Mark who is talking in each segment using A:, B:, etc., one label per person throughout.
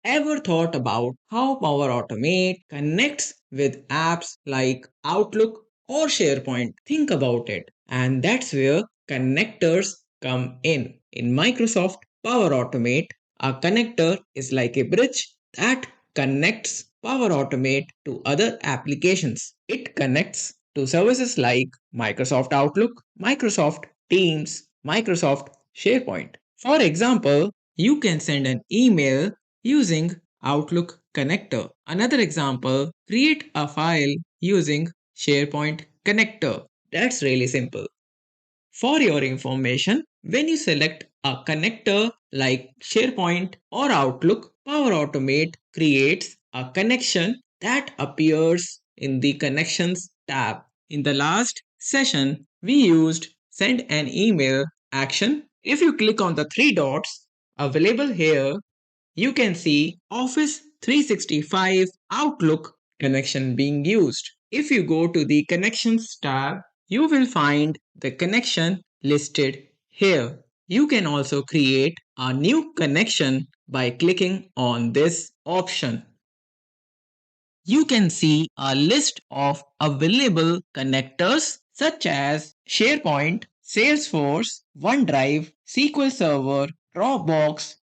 A: Ever thought about how Power Automate connects with apps like Outlook or SharePoint? Think about it. And that's where connectors come in. In Microsoft Power Automate, a connector is like a bridge that connects Power Automate to other applications. It connects to services like Microsoft Outlook, Microsoft Teams, Microsoft SharePoint. For example, you can send an email using Outlook connector. Another example, create a file using SharePoint connector. That's really simple. For your information, when you select a connector like SharePoint or Outlook, Power Automate creates a connection that appears in the Connections tab. In the last session, we used Send an email action. If you click on the three dots available here, you can see Office 365 Outlook connection being used. If you go to the Connections tab, you will find the connection listed here. You can also create a new connection by clicking on this option. You can see a list of available connectors such as SharePoint, Salesforce, OneDrive, SQL Server, Dropbox,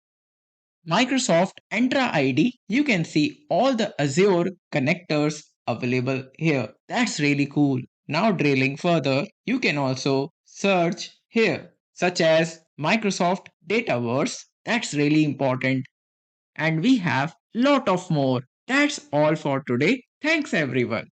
A: Microsoft Entra ID. You can see all the Azure connectors available here. That's really cool. Now drilling further, you can also search here, such as Microsoft Dataverse. That's really important. And we have lot of more. That's all for today. Thanks everyone.